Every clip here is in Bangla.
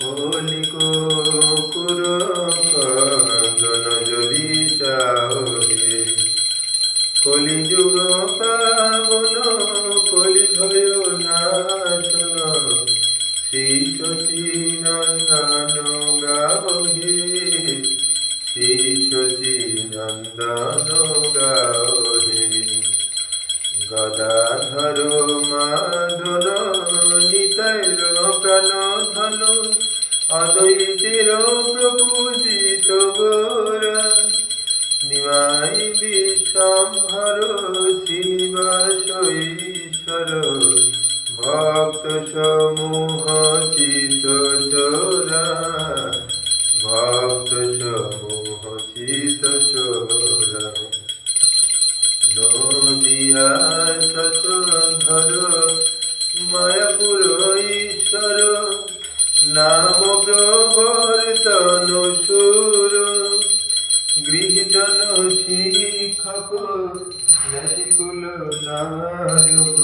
কলিক কুর কন্দন যদি চাহে, কলিযুগ পাবন কলি ভয় নাশন, শ্রী সচিনন্দন গাহে, শ্রী সচিনন্দন গাহে। গদাধর মাধন নিতাইর প্রাণ ধন, অদ্বৈতের প্রপূজিত গোরা, নিমাই বিশ্বম্ভর শ্রীনিবাস ঈশ্বর, ভক্ত সমূহ চিত চোরা, ভক্ত সমূহ চিত চোরা। নদিয়া শশধর মায়াপুর ঈশ্বর, নাম প্রবর্তন সুর, গৃহজন শিক্ষক নচিকুল নায়ক,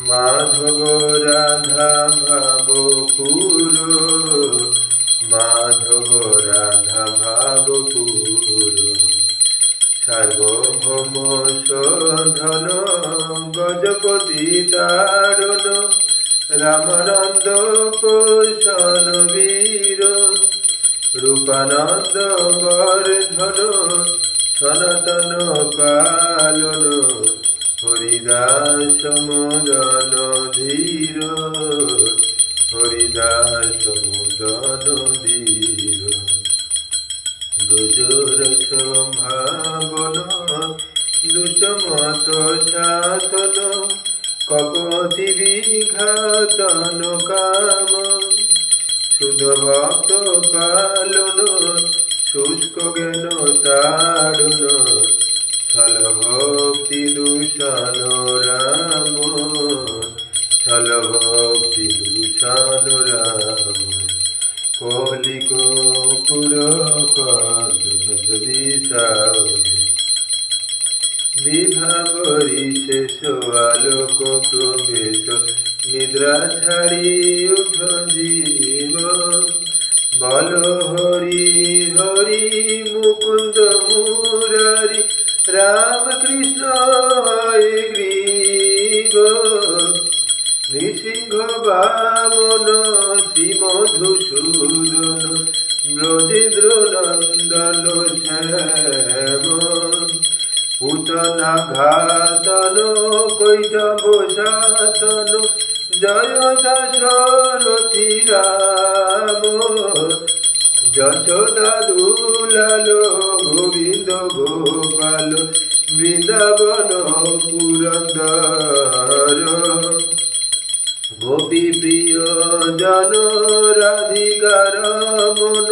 মাধব রাধা ভাবপুর, মাধব রাধা ভাবপুর। সার্বভৌম শোধন গজপতি তারণ, রামানন্দ পোষণ বীর, রূপানন্দ বর্ধন সনাতন পালন, হরিদাস মদন ধীর, হরিদাস মদন ধীর। দুজরস ভাবন দুষ্টমত শাসন, কপতি বিঘাতন কাম, শুদ্ধ ভক্ত পালন শুষ্ক জ্ঞান তাড়ন, ছল ভক্তি দূষণ রাম, ছল ভক্তি দূষণ রাম। কলিক কুর কন্দন যদি চাহে, বিভাবরী শেষ আলোক প্রবেশ, নিদ্রা ছাড়ি উঠ জীব, বল হরি হরি মুকুন্দ মুরারি, রাম কৃষ্ণ হরে গ্রীব। নৃসিংহ বামন শ্রী মধুসূদন, ব্রজেন্দ্র নন্দন শ্যাম, পুতনা ঘাতন কৈটব শাসন, জয় দাশরথী রাম, যশোদা দুলাল গোবিন্দ গোপাল, বৃন্দাবন পুরন্দর। গোপী প্রিয় জন রাধিকার মন,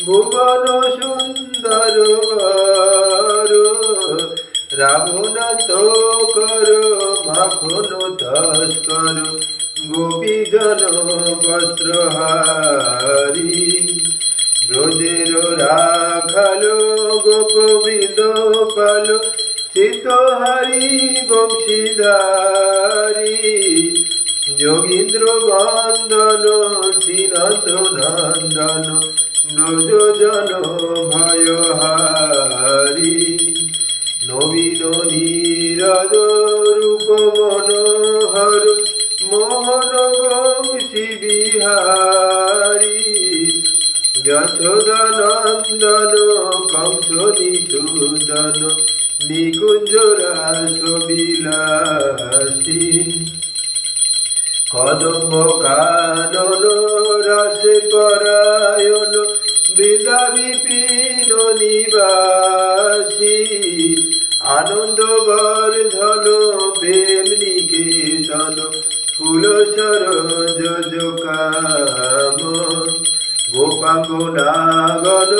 ভুবন সুন্দর বর, রামনাথ কর মাখন তস্কর, গোপীজন বস্ত্রহারি। ব্রজের রাখাল গোপবৃন্দ পাল, চিত্তহারি বংশীধারী, যোগীন্দ্র বন্দন শ্রীনন্দ নন্দন, ব্রজজন ভয়হারি। নবীন নীরজ রূপ মনোহর, মোহন বংশী বিহারী, যশোদা নন্দন কংস নিষূদন, নিকুঞ্জ রাস বিলাসী। কদম্ব কানন রাসে পরায়ণ, বৃন্দা বিপিন নিবাসী, আনন্দ বর্ধন প্রেম নিকেতন, ফুল সরোজ কাম। গোপাঙ্গ নাগন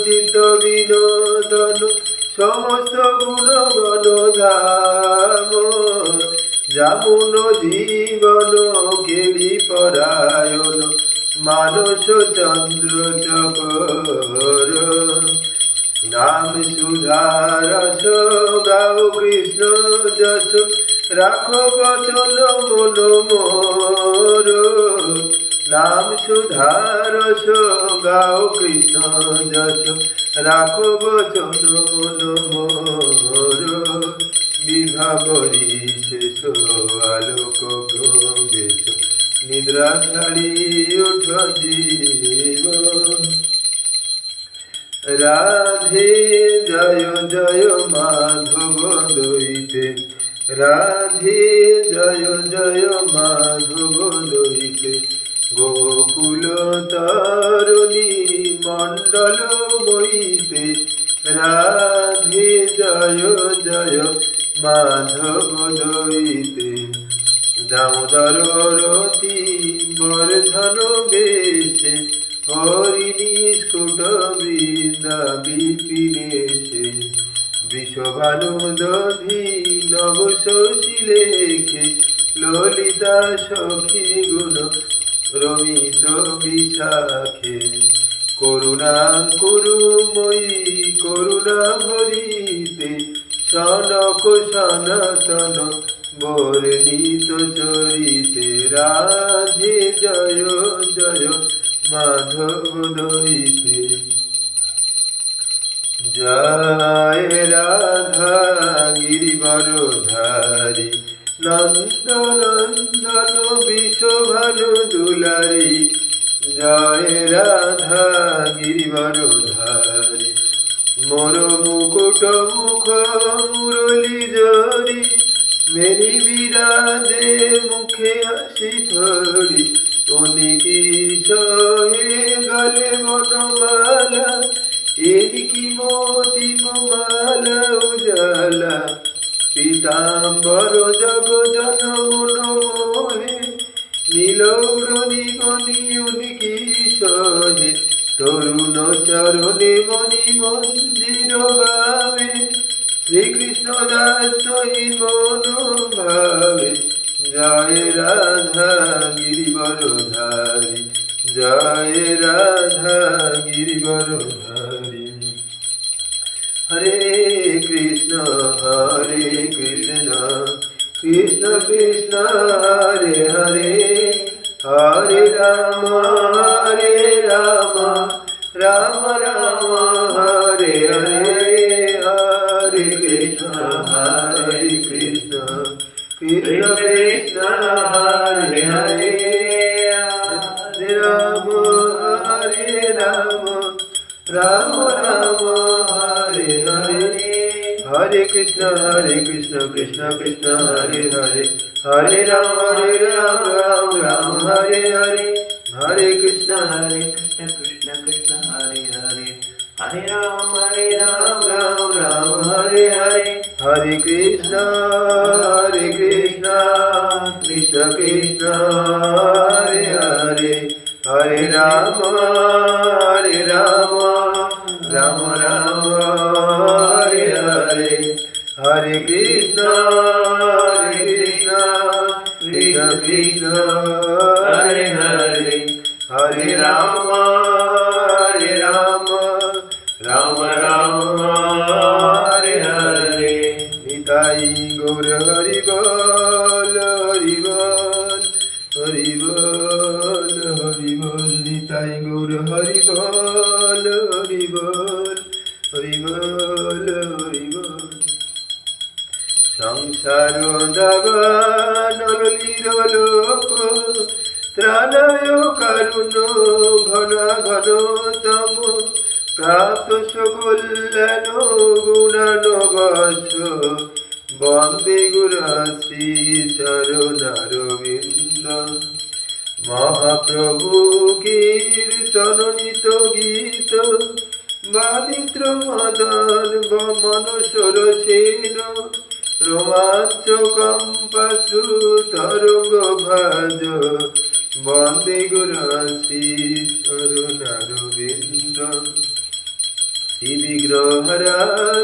চিত্ত বিনোদন, সমস্ত গুণগণ ধাম। যামুন জীবন কেলি পরায়ণ, মানস চন্দ্র চকর। নাম সুধারস গাও কৃষ্ণ যশ, রাখো বচন মন মোর। নাম সুধারস গাও কৃষ্ণ যশ রাখো বচন মন মোর বিভাবরী শেষ আলোক প্রবেশ নিদ্রা ছাড়ি উঠ জীব রাধে জয় জয় মাধব দইতে রাধে জয় জয় মাধব দইতে গোকুল তরুণী মণ্ডল বইতে রাধে জয় জয় মাধব দইতে দামোদর রতি বর্ধন বেশে হরিণী স্ফুট বৃন্দা বিপিনেশে বৃষভানু দধি নব শশী লেখে ললিতা সখী গুণ রমিত বিশাখে করুণা করুময়ী করুণা ভরিতে সনক সনাতন বর্ণিত চরিতে রাধে জয় জয় মাধব দইতে জয় রাধা গিরিবরধারী নন্দ নন্দন বিশ্বভানু দুলারি জয় রাধা গিরিবরধারী মোর মুকুট মুখ মুরলী জরি মেরি বিরাজে মুখে হাসি ধরি অনেকি সহে গলে মনমালা এদিকি মতি মালা উজালা পীতাম্বর জগ জন মন মোহে নীলৌড়নি মণি উনিকি সহে তরুণ চরণে মণি মঞ্জির ভাবে শ্রীকৃষ্ণ দাস মন ভাবে জয় রাধা গিরিবরধারী জয় রাধা গিরিবরধারী হরে কৃষ্ণ কৃষ্ণ কৃষ্ণ হরে হরে হরে রাম রাম রাম হরে হরে হরে কৃষ্ণ কৃষ্ণ কৃষ্ণ হরে হরে রাম রাম রাম হরে হরে হরে কৃষ্ণ কৃষ্ণ কৃষ্ণ হরে হরে হরে রাম রাম রাম হরে হরে হরে কৃষ্ণ কৃষ্ণ কৃষ্ণ হরে হরে হরে রাম রাম রাম হরে হরে হরে কৃষ্ণ কৃষ্ণ কৃষ্ণ হরে হরে হরে রাম রাম রাম হরে হরে হরে কৃষ্ণ কৃষ্ণ কৃষ্ণ হরে হরে হরে রাম রাম রাম হরে হরে নিতাই গৌর হরি বল হরি বল হরি বল হরি বল নিতাই গৌর হরি বল হরি বল হরি বল হরি বল সংসার দাবান নলির লোক ত্রাণায় কারুণ ঘন ঘন তম প্রাপ্ত সকল্যাণ গুণানবশ বন্দে গুরা শ্রী চরণারবিন্দ মহাপ্রভু কীর্তন নিত গীত বাদিত্র মদন মনসর সেন রোমাঞ্চ কম্পাসু তরঙ্গ ভাজ বন্দে গুরা শ্রী চরণারবিন্দ শ্রী বিগ্রহরা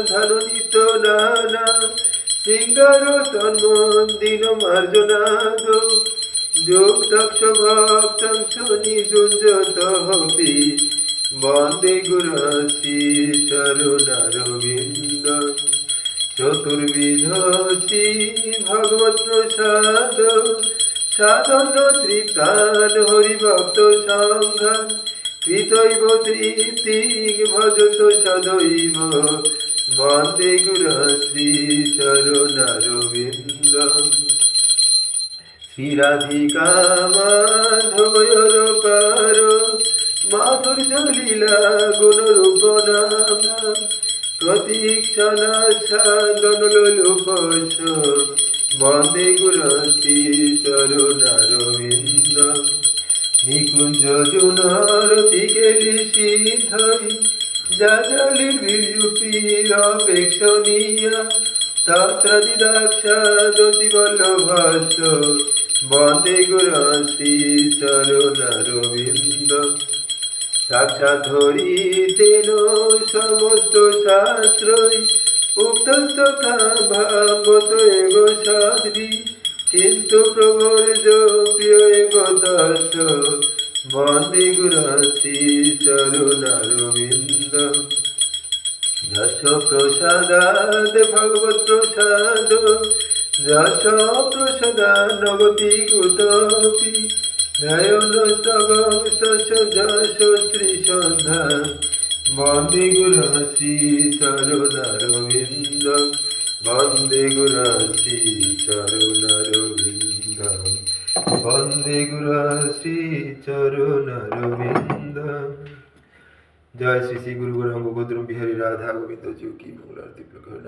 ধারণিত নানা সিঙ্গার তন্মন্দির মার্জনাদ যোগ দক্ষ ভক্তং নিযুঞ্জত হবি বন্দে গুরা শ্রী চরণারবিন্দ চতুর্বিধ শ্রী ভগবত প্রসাদ সাধন তৃপ্তান হরিভক্ত সংঘান কৃতৈব তৃপ্তি ভজত সদৈব বন্দে গুরু শ্রী চরণারবিন্দ শ্রীরাধিকা মাধবয়র পার মাধুর্য লীলা গুণরূপ নামা প্রতীক্ষণা সাধন লোলুপস বন্দে গুরু শ্রী চরণারবিন্দ নিকুঞ্জ জুনারতি কেলি সিদ্ধই জাজলি বিজুপির অপেক্ষণীয়া তত্র দিদাক্ষাদতি বল্লভাস বন্দে গুরু শ্রী চরণারবিন্দ সাক্ষাৎ ধরিতেন সমস্ত শাস্ত্রই উক্তস্তথা ভাগবত এগ সাধ্বী কিন্তু প্রবর্জ প্রিয় এগ দর্শ বন্দে গুরু শ্রী চরণারবিন্দ যশ প্রসাদাদ ভগবত প্রসাদ যশ প্রসাদানগতি কুতপি নয়নস্তগস্তস্য যশ শ্রীসন্ধা বন্দে গুরু শ্রী চরণারবিন্দ বন্দে গুরু শ্রী চরণারবিন্দ বন্দে গুরু শ্রী চরণারবিন্দ। জয় শ্রী শ্রী গুরু গৌরাঙ্গ বিহারী রাধা গোবিন্দ जी की मंगल आरती